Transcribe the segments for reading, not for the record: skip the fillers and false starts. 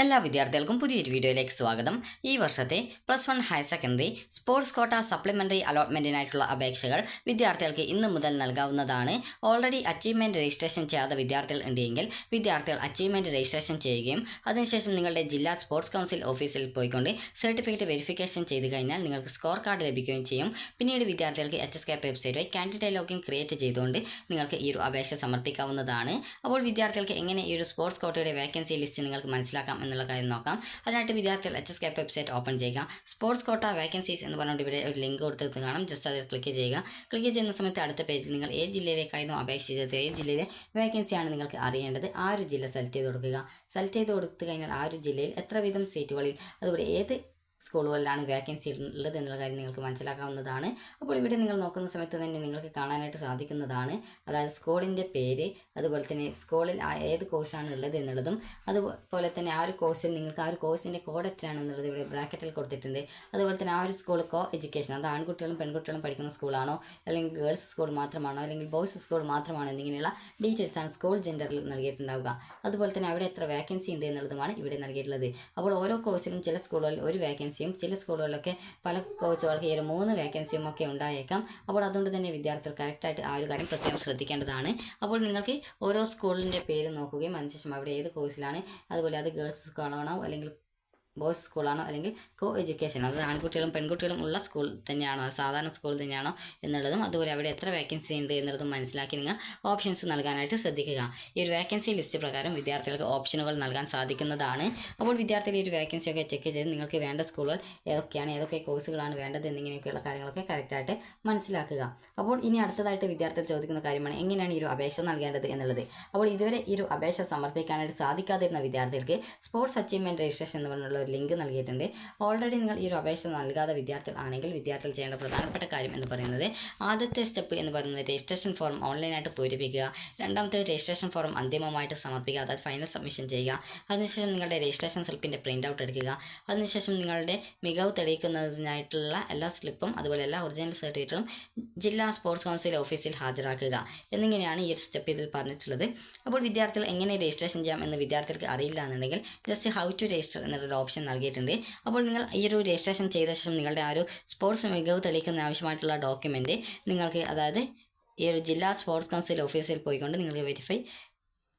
എല്ലാ വിദ്യാർത്ഥികൾക്കും പുതിയൊരു വീഡിയോയിലേക്ക് സ്വാഗതം. ഈ വർഷത്തെ +1 higher secondary sports quota supplementary അലോട്ട്മെൻറ്റിനായിട്ടുള്ള അപേക്ഷകൾ വിദ്യാർത്ഥികൾക്ക് ഇന്ന് മുതൽ നൽകാവുന്നതാണ്. ഓൾറെഡി അച്ചീവ്മെൻറ്റ് രജിസ്ട്രേഷൻ ചെയ്യാത്ത വിദ്യാർത്ഥികൾ ഉണ്ടെങ്കിൽ വിദ്യാർത്ഥികൾ അച്ചീവ്മെൻറ്റ് രജിസ്ട്രേഷൻ ചെയ്യുകയും അതിനുശേഷം നിങ്ങളുടെ ജില്ലാ സ്പോർട്സ് കൗൺസിൽ ഓഫീസിൽ പോയിക്കൊണ്ട് സർട്ടിഫിക്കറ്റ് വെരിഫിക്കേഷൻ ചെയ്ത് കഴിഞ്ഞാൽ നിങ്ങൾക്ക് സ്കോർ കാർഡ് ലഭിക്കുകയും ചെയ്യും. പിന്നീട് വിദ്യാർത്ഥികൾക്ക് HSCAP വെബ്സൈറ്റ് വഴി കാൻഡിഡേറ്റ് ലോഗിൻ ക്രിയേറ്റ് ചെയ്തുകൊണ്ട് നിങ്ങൾക്ക് ഈ ഒരു അപേക്ഷ സമർപ്പിക്കാവുന്നതാണ്. അപ്പോൾ വിദ്യാർത്ഥികൾക്ക് എങ്ങനെ ഈ ഒരു സ്പോർട്സ് കോട്ടയുടെ വേക്കൻസി ലിസ്റ്റ് നിങ്ങൾക്ക് മനസ്സിലാക്കാം എന്നുള്ള കാര്യം നോക്കാം. അതിനായിട്ട് വിദ്യാർത്ഥികൾ HSCAP വെബ്സൈറ്റ് ഓപ്പൺ ചെയ്യുക. സ്പോർട്സ് കോട്ട വേക്കൻസീസ് എന്ന് പറഞ്ഞുകൊണ്ട് ഇവിടെ ഒരു ലിങ്ക് കൊടുത്തിട്ട് കാണാം. ജസ്റ്റ് അതിൽ ക്ലിക്ക് ചെയ്യുക. ക്ലിക്ക് ചെയ്യുന്ന സമയത്ത് അടുത്ത പേജിൽ നിങ്ങൾ ഏത് ജില്ലയിലേക്കായിരുന്നു അപേക്ഷിച്ചത്, ഏത് ജില്ലയിലെ വേക്കൻസിയാണ് നിങ്ങൾക്ക് അറിയേണ്ടത്, ആ ഒരു ജില്ല സെലക്ട് ചെയ്ത് കൊടുക്കുക. സെലക്ട് ചെയ്ത് കൊടുത്തു കഴിഞ്ഞാൽ ആ ഒരു ജില്ലയിൽ എത്ര വീതം സീറ്റുകളിൽ, അതുപോലെ ഏത് സ്കൂളുകളിലാണ് വേക്കൻസി ഉള്ളത് എന്നുള്ള കാര്യം നിങ്ങൾക്ക് മനസ്സിലാക്കാവുന്നതാണ്. അപ്പോൾ ഇവിടെ നിങ്ങൾ നോക്കുന്ന സമയത്ത് തന്നെ നിങ്ങൾക്ക് കാണാനായിട്ട് സാധിക്കുന്നതാണ്. അതായത് സ്കൂളിൻ്റെ പേര്, അതുപോലെ തന്നെ സ്കൂളിൽ ഏത് കോഴ്സാണ് ഉള്ളത് എന്നുള്ളതും, അതുപോലെ തന്നെ ആ ഒരു കോഴ്സിൽ നിങ്ങൾക്ക് ആ ഒരു കോഴ്സിൻ്റെ കോഡ് എത്രയാണെന്നുള്ളത് ഇവിടെ ബ്രാക്കറ്റിൽ കൊടുത്തിട്ടുണ്ട്. അതുപോലെ തന്നെ ആ ഒരു സ്കൂൾ എഡ്യൂക്കേഷൻ, അത് ആൺകുട്ടികളും പെൺകുട്ടികളും പഠിക്കുന്ന സ്കൂളാണോ, അല്ലെങ്കിൽ ഗേൾസ് സ്കൂൾ മാത്രമാണോ, അല്ലെങ്കിൽ ബോയ്സ് സ്കൂൾ മാത്രമാണോ എന്നിങ്ങനെയുള്ള ഡീറ്റെയിൽസാണ് സ്കൂൾ ജെൻഡറിൽ നൽകിയിട്ടുണ്ടാവുക. അതുപോലെ തന്നെ അവിടെ എത്ര വേക്കൻസി ഉണ്ട് എന്നുള്ളതുമാണ് ഇവിടെ നൽകിയിട്ടുള്ളത്. അപ്പോൾ ഓരോ കോഴ്സിലും ചില സ്കൂളുകളിൽ ഒരു വേക്കൻസിയും ചില സ്കൂളുകളിലൊക്കെ പല കോഴ്സുകൾക്ക് ഈ ഒരു 3 വേക്കൻസിയും ഒക്കെ ഉണ്ടായേക്കാം. അപ്പോൾ അതുകൊണ്ട് തന്നെ വിദ്യാർത്ഥികൾ കറക്റ്റായിട്ട് ആ ഒരു കാര്യം പ്രത്യേകം ശ്രദ്ധിക്കേണ്ടതാണ്. അപ്പോൾ നിങ്ങൾക്ക് ഓരോ സ്കൂളിൻ്റെ പേര് നോക്കുകയും അതിനുശേഷം അവിടെ ഏത് കോഴ്സിലാണ്, അതുപോലെ അത് ഗേൾസ് സ്കൂളാണോ അല്ലെങ്കിൽ ബോയ്സ് സ്കൂളാണോ അല്ലെങ്കിൽ എഡ്യൂക്കേഷൻ, അത് ആൺകുട്ടികളും പെൺകുട്ടികളും ഉള്ള സ്കൂൾ തന്നെയാണോ, സാധാരണ സ്കൂൾ തന്നെയാണോ എന്നുള്ളതും, അതുപോലെ അവിടെ എത്ര വേക്കൻസി ഉണ്ട് എന്നുള്ളതും മനസ്സിലാക്കി നിങ്ങൾ ഓപ്ഷൻസ് നൽകാനായിട്ട് ശ്രദ്ധിക്കുക. ഈ ഒരു വേക്കൻസി ലിസ്റ്റ് പ്രകാരം വിദ്യാർത്ഥികൾക്ക് ഓപ്ഷനുകൾ നൽകാൻ സാധിക്കുന്നതാണ്. അപ്പോൾ വിദ്യാർത്ഥികൾ ഈ ഒരു വേക്കൻസിയൊക്കെ ചെക്ക് ചെയ്ത് നിങ്ങൾക്ക് വേണ്ട സ്കൂളുകൾ ഏതൊക്കെയാണ്, ഏതൊക്കെ കോഴ്സുകളാണ് വേണ്ടത് എന്നിങ്ങനെയൊക്കെയുള്ള കാര്യങ്ങളൊക്കെ കറക്റ്റായിട്ട് മനസ്സിലാക്കുക. അപ്പോൾ ഇനി അടുത്തതായിട്ട് വിദ്യാർത്ഥികൾ ചോദിക്കുന്ന കാര്യമാണ് എങ്ങനെയാണ് ഈ ഒരു അപേക്ഷ നൽകേണ്ടത് എന്നുള്ളത്. അപ്പോൾ ഇതുവരെ ഈ ഒരു അപേക്ഷ സമർപ്പിക്കാനായിട്ട് സാധിക്കാതിരുന്ന വിദ്യാർത്ഥികൾക്ക് സ്പോർട്സ് അച്ചീവ്മെൻറ്റ് രജിസ്ട്രേഷൻ എന്ന് പറഞ്ഞുള്ള ലിങ്ക് നൽകിയിട്ടുണ്ട്. ഓൾറെഡി നിങ്ങൾ ഈ ഒരു അപേക്ഷ നൽകാതെ വിദ്യാർത്ഥികൾ ആണെങ്കിൽ വിദ്യാർത്ഥികൾ ചെയ്യേണ്ട പ്രധാനപ്പെട്ട കാര്യം എന്ന് പറയുന്നത്, ആദ്യത്തെ സ്റ്റെപ്പ് എന്ന് പറയുന്നത് രജിസ്ട്രേഷൻ ഫോം ഓൺലൈനായിട്ട് പൂരിപ്പിക്കുക. രണ്ടാമത്തെ രജിസ്ട്രേഷൻ ഫോം അന്തിമമായിട്ട് സമർപ്പിക്കുക, അതായത് ഫൈനൽ സബ്മിഷൻ ചെയ്യുക. അതിനുശേഷം നിങ്ങളുടെ രജിസ്ട്രേഷൻ സ്ലിപ്പിൻ്റെ പ്രിൻ്റ് ഔട്ട് എടുക്കുക. അതിനുശേഷം നിങ്ങളുടെ മികവ് തെളിയിക്കുന്നതിനായിട്ടുള്ള എല്ലാ സ്ലിപ്പും അതുപോലെ എല്ലാ ഒറിജിനൽ സർട്ടിഫിക്കറ്റും ജില്ലാ സ്പോർട്സ് കൗൺസിൽ ഓഫീസിൽ ഹാജരാക്കുക എന്നിങ്ങനെയാണ് ഈ ഒരു സ്റ്റെപ്പ് ഇതിൽ പറഞ്ഞിട്ടുള്ളത്. അപ്പോൾ വിദ്യാർത്ഥികൾ എങ്ങനെ രജിസ്ട്രേഷൻ ചെയ്യാം എന്ന് വിദ്യാർത്ഥികൾക്ക് അറിയില്ല എന്നുണ്ടെങ്കിൽ ജസ്റ്റ് ഹൗ ടു രജിസ്റ്റർ എന്നൊരു ഓപ്ഷൻ നൽകിയിട്ടുണ്ട്. അപ്പോൾ നിങ്ങൾ ഈ ഒരു രജിസ്ട്രേഷൻ ചെയ്ത ശേഷം നിങ്ങളുടെ ആ ഒരു സ്പോർട്സ് മികവ് തെളിയിക്കുന്ന ആവശ്യമായിട്ടുള്ള ഡോക്യുമെൻ്റ് നിങ്ങൾക്ക്, അതായത് ഈ ഒരു ജില്ലാ സ്പോർട്സ് കൗൺസിൽ ഓഫീസിൽ പോയിക്കൊണ്ട് നിങ്ങൾക്ക് വെരിഫൈ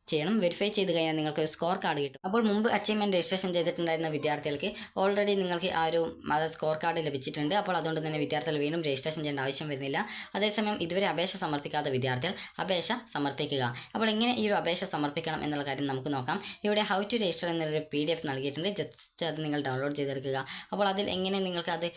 ചെയ്യണം. വെരിഫൈ ചെയ്ത് കഴിഞ്ഞാൽ നിങ്ങൾക്ക് ഒരു സ്കോർ കാർഡ് കിട്ടും. അപ്പോൾ മുമ്പ് അച്ചീവ്മെൻറ്റ് രജിസ്ട്രേഷൻ ചെയ്തിട്ടുണ്ടായിരുന്ന വിദ്യാർത്ഥികൾക്ക് ഓൾറെഡി നിങ്ങൾക്ക് ആ ഒരു സ്കോർ കാർഡ് ലഭിച്ചിട്ടുണ്ട്. അപ്പോൾ അതുകൊണ്ട് തന്നെ വിദ്യാർത്ഥികൾ വീണ്ടും രജിസ്ട്രേഷൻ ചെയ്യേണ്ട ആവശ്യം വരുന്നില്ല. അതേസമയം ഇതുവരെ അപേക്ഷ സമർപ്പിക്കാത്ത വിദ്യാർത്ഥികൾ അപേക്ഷ സമർപ്പിക്കുക. അപ്പോൾ എങ്ങനെ ഈ ഒരു അപേക്ഷ സമർപ്പിക്കണം എന്നുള്ള കാര്യം നമുക്ക് നോക്കാം. ഇവിടെ ഹൗ ടു രജിസ്റ്റർ എന്നൊരു PDF നൽകിയിട്ടുണ്ട്. ജസ്റ്റ് അത് നിങ്ങൾ ഡൗൺലോഡ് ചെയ്തെടുക്കുക. അപ്പോൾ അതിൽ എങ്ങനെ നിങ്ങൾക്ക് അത്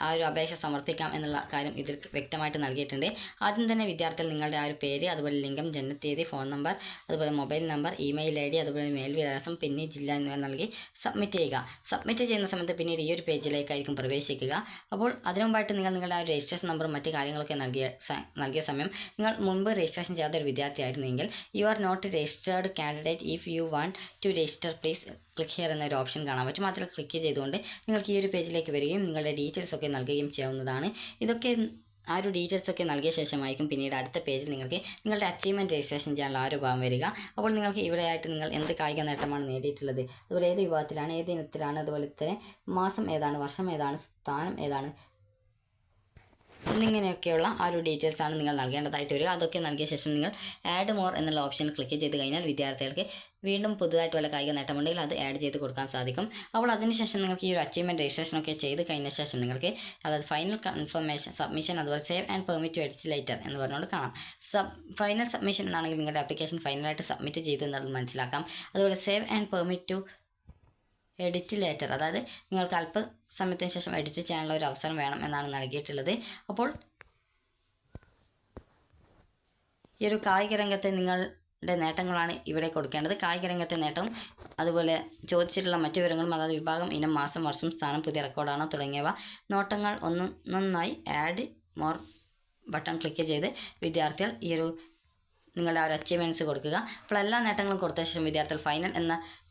ആ ഒരു അപേക്ഷ സമർപ്പിക്കാം എന്നുള്ള കാര്യം ഇതിൽ വ്യക്തമായിട്ട് നൽകിയിട്ടുണ്ട്. ആദ്യം തന്നെ വിദ്യാർത്ഥികൾ നിങ്ങളുടെ ആ ഒരു പേര്, അതുപോലെ ലിംഗം, ജനനത്തീയതി, ഫോൺ നമ്പർ, അതുപോലെ മൊബൈൽ നമ്പർ, ഇമെയിൽ ID, അതുപോലെ മെയിൽ വിലാസം, പിന്നെ ജില്ല എന്നിവ നൽകി സബ്മിറ്റ് ചെയ്യുക. സബ്മിറ്റ് ചെയ്യുന്ന സമയത്ത് പിന്നീട് ഈ ഒരു പേജിലേക്കായിരിക്കും പ്രവേശിക്കുക. അപ്പോൾ അതിനുമുമ്പായിട്ട് നിങ്ങൾ നിങ്ങളുടെ ആ ഒരു രജിസ്ട്രേഷൻ നമ്പറും മറ്റ് കാര്യങ്ങളൊക്കെ നൽകിയ സമയം നിങ്ങൾ മുൻപ് രജിസ്ട്രേഷൻ ചെയ്യാത്ത ഒരു വിദ്യാർത്ഥിയായിരുന്നെങ്കിൽ you are not registered candidate if you want to register please click here എന്നൊരു ഓപ്ഷൻ കാണാൻ പറ്റും. അതിൽ ക്ലിക്ക് ചെയ്തുകൊണ്ട് നിങ്ങൾക്ക് ഈ ഒരു പേജിലേക്ക് വരികയും നിങ്ങളുടെ ഡീറ്റെയിൽസ് ഒക്കെ നൽകുകയും ചെയ്യാവുന്നതാണ്. ഇതൊക്കെ ആ ഒരു ഡീറ്റെയിൽസ് ഒക്കെ നൽകിയ ശേഷമായിരിക്കും പിന്നീട് അടുത്ത പേജിൽ നിങ്ങൾക്ക് നിങ്ങളുടെ അച്ചീവ്മെൻറ്റ് രജിസ്ട്രേഷൻ ചെയ്യാനുള്ള ആ ഒരു ഭാഗം വരിക. അപ്പോൾ നിങ്ങൾക്ക് ഇവിടെയായിട്ട് നിങ്ങൾ എന്ത് കായിക നേട്ടമാണ് നേടിയിട്ടുള്ളത്, അതുപോലെ ഏത് വിഭാഗത്തിലാണ്, ഏത് ഇനത്തിലാണ്, അതുപോലെ തന്നെ മാസം ഏതാണ്, വർഷം ഏതാണ്, സ്ഥാനം ഏതാണ് എന്നിങ്ങനെയൊക്കെയുള്ള ആ ഒരു ഡീറ്റെയിൽസാണ് നിങ്ങൾ നൽകേണ്ടതായിട്ട് വരിക. അതൊക്കെ നൽകിയ ശേഷം നിങ്ങൾ ആഡ് മോർ എന്നുള്ള ഓപ്ഷൻ ക്ലിക്ക് ചെയ്ത് കഴിഞ്ഞാൽ വിദ്യാർത്ഥികൾക്ക് വീണ്ടും പുതുതായിട്ട് വല്ല കായിക നേട്ടമുണ്ടെങ്കിൽ അത് ആഡ് ചെയ്ത് കൊടുക്കാൻ സാധിക്കും. അപ്പോൾ അതിനുശേഷം നിങ്ങൾക്ക് ഈ ഒരു അച്ചീവ്മെൻറ്റ് രജിസ്ട്രേഷനൊക്കെ ചെയ്ത് കഴിഞ്ഞ ശേഷം നിങ്ങൾക്ക് അതായത് ഫൈനൽ കൺഫർമേഷൻ സബ്മിഷൻ, അതുപോലെ save and permit to edit later എന്ന് പറഞ്ഞുകൊണ്ട് കാണാം. ഫൈനൽ സബ്മിഷൻ ആണെങ്കിൽ നിങ്ങളുടെ ആപ്ലിക്കേഷൻ ഫൈനലായിട്ട് സബ്മിറ്റ് ചെയ്തു എന്നുള്ളത് മനസ്സിലാക്കാം. അതുപോലെ save and permit to edit later, അതായത് നിങ്ങൾക്ക് അല്പസമയത്തിന് ശേഷം എഡിറ്റ് ചെയ്യാനുള്ള ഒരു അവസരം വേണം എന്നാണ് നൽകിയിട്ടുള്ളത്. അപ്പോൾ ഈ ഒരു കായിക രംഗത്തെ നിങ്ങളുടെ നേട്ടങ്ങളാണ് ഇവിടെ കൊടുക്കേണ്ടത്. കായിക രംഗത്തെ നേട്ടവും അതുപോലെ ചോദിച്ചിട്ടുള്ള മറ്റു വിവരങ്ങളും, അതായത് വിഭാഗം, ഇനം, മാസം, വർഷം, സ്ഥാനം, പുതിയ റെക്കോർഡാണോ തുടങ്ങിയവ നോട്ടങ്ങൾ ഒന്നൊന്നായി ആഡ് മോർ ബട്ടൺ ക്ലിക്ക് ചെയ്ത് വിദ്യാർത്ഥികൾ ഈ ഒരു നിങ്ങളുടെ ആ ഒരു അച്ചീവ്മെൻറ്റ്സ് കൊടുക്കുക. അപ്പോൾ എല്ലാ നേട്ടങ്ങളും കൊടുത്ത ശേഷം വിദ്യാർത്ഥികൾ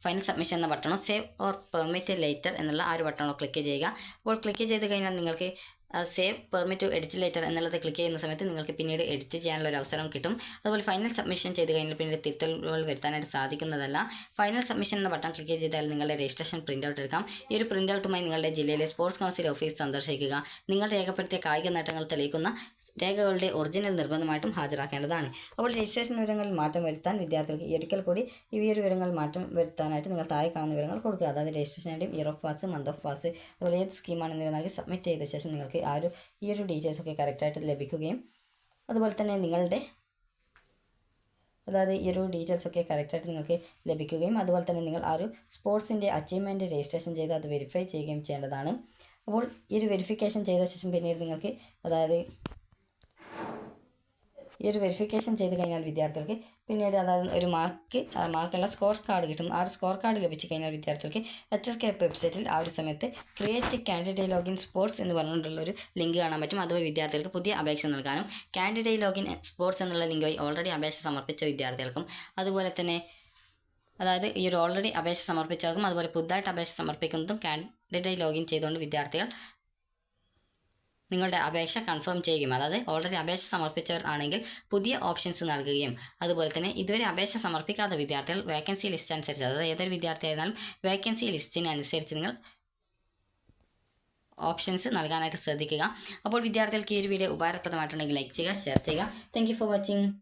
ഫൈനൽ സബ്മിഷൻ എന്ന ബട്ടണോ സേവ് ഓർ പെർമിറ്റ് ലേറ്റർ എന്നുള്ള ആ ഒരു ബട്ടണോ ക്ലിക്ക് ചെയ്യുക. അപ്പോൾ ക്ലിക്ക് ചെയ്ത് കഴിഞ്ഞാൽ നിങ്ങൾക്ക് save permit to edit later എന്നുള്ളത് ക്ലിക്ക് ചെയ്യുന്ന സമയത്ത് നിങ്ങൾക്ക് പിന്നീട് എഡിറ്റ് ചെയ്യാനുള്ള ഒരു അവസരം കിട്ടും. അതുപോലെ ഫൈനൽ സബ്മിഷൻ ചെയ്ത് കഴിഞ്ഞാൽ പിന്നീട് തിരുത്തലുകൾ വരുത്താനായിട്ട് സാധിക്കുന്നതല്ല. ഫൈനൽ സബ്മിഷൻ എന്ന ബട്ടൺ ക്ലിക്ക് ചെയ്താൽ നിങ്ങളുടെ രജിസ്ട്രേഷൻ പ്രിൻ്റ് ഔട്ട് എടുക്കാം. ഈ ഒരു പ്രിൻ്റ് ഔട്ടുമായി നിങ്ങളുടെ ജില്ലയിലെ സ്പോർട്സ് കൗൺസിൽ ഓഫീസ് സന്ദർശിക്കുക. നിങ്ങൾ രേഖപ്പെടുത്തിയ കായിക നേട്ടങ്ങൾ തെളിയിക്കുന്ന രേഖകളുടെ ഒറിജിനൽ നിർബന്ധമായിട്ടും ഹാജരാക്കേണ്ടതാണ്. അപ്പോൾ രജിസ്ട്രേഷൻ വിവരങ്ങളിൽ മാറ്റം വരുത്താൻ വിദ്യാർത്ഥികൾക്ക് ഒരിക്കൽ കൂടി ഈ ഒരു വിവരങ്ങൾ മാറ്റം വരുത്താനായിട്ട് നിങ്ങൾ താഴെ കാണുന്ന വിവരങ്ങൾ കൊടുക്കുക. അതായത് registration I D, year of pass, month of pass, അതുപോലെ ഏത് സ്കീമാണ് എന്നിവ നൽകി സബ്മിറ്റ് ചെയ്ത ശേഷം നിങ്ങൾക്ക് ഈ ഒരു ഡീറ്റെയിൽസ് ഒക്കെ കറക്റ്റായിട്ട് ലഭിക്കുകയും അതുപോലെ തന്നെ നിങ്ങളുടെ ഈ ഒരു ഡീറ്റെയിൽസ് ഒക്കെ കറക്റ്റായിട്ട് നിങ്ങൾക്ക് ലഭിക്കുകയും അതുപോലെ തന്നെ നിങ്ങൾ ആ ഒരു സ്പോർട്സിൻ്റെ അച്ചീവ്മെൻറ്റ് രജിസ്ട്രേഷൻ ചെയ്ത് അത് വെരിഫൈ ചെയ്യുകയും ചെയ്യേണ്ടതാണ്. അപ്പോൾ ഈ ഒരു വെരിഫിക്കേഷൻ ചെയ്ത ശേഷം പിന്നീട് നിങ്ങൾക്ക് ഈ ഒരു വെരിഫിക്കേഷൻ ചെയ്ത് കഴിഞ്ഞാൽ വിദ്യാർത്ഥികൾക്ക് പിന്നീട് ഒരു മാർക്കുള്ള സ്കോർ കാർഡ് കിട്ടും. ആ ഒരു സ്കോർ കാർഡ് ലഭിച്ചു കഴിഞ്ഞാൽ വിദ്യാർത്ഥികൾക്ക് HSK വെബ്സൈറ്റിൽ ആ ഒരു സമയത്ത് ക്രിയേറ്റ് കാൻഡിഡേറ്റ് ലോഗിൻ സ്പോർട്സ് എന്ന് പറഞ്ഞിട്ടുള്ളൊരു ലിങ്ക് കാണാൻ പറ്റും. അതുവഴി വിദ്യാർത്ഥികൾക്ക് പുതിയ അപേക്ഷ നൽകാനും കാൻഡിഡേറ്റ് ലോഗിൻ സ്പോർട്സ് എന്നുള്ള ലിങ്ക് വഴി ഓൾറെഡി അപേക്ഷ സമർപ്പിച്ച വിദ്യാർത്ഥികൾക്കും അതുപോലെ തന്നെ ഈ ഒരു ഓൾറെഡി അപേക്ഷ സമർപ്പിച്ചവർക്കും അതുപോലെ പുതുതായിട്ട് അപേക്ഷ സമർപ്പിക്കുന്നതും കാൻഡിഡേറ്റ് ലോഗിൻ ചെയ്തുകൊണ്ട് വിദ്യാർത്ഥികൾ നിങ്ങളുടെ അപേക്ഷ കൺഫേം ചെയ്യുകയും ഓൾറെഡി അപേക്ഷ സമർപ്പിച്ചവർ ആണെങ്കിൽ പുതിയ ഓപ്ഷൻസ് നൽകുകയും അതുപോലെ തന്നെ ഇതുവരെ അപേക്ഷ സമർപ്പിക്കാത്ത വിദ്യാർത്ഥികൾ വേക്കൻസി ലിസ്റ്റ് അനുസരിച്ച് ഏതൊരു വിദ്യാർത്ഥി ആയിരുന്നാലും വേക്കൻസി ലിസ്റ്റിനനുസരിച്ച് നിങ്ങൾ ഓപ്ഷൻസ് നൽകാനായിട്ട് ശ്രദ്ധിക്കുക. അപ്പോൾ വിദ്യാർത്ഥികൾക്ക് ഈ ഒരു വീഡിയോ ഉപകാരപ്രദമായിട്ടുണ്ടെങ്കിൽ ലൈക്ക് ചെയ്യുക, ഷെയർ ചെയ്യുക. Thank you for watching.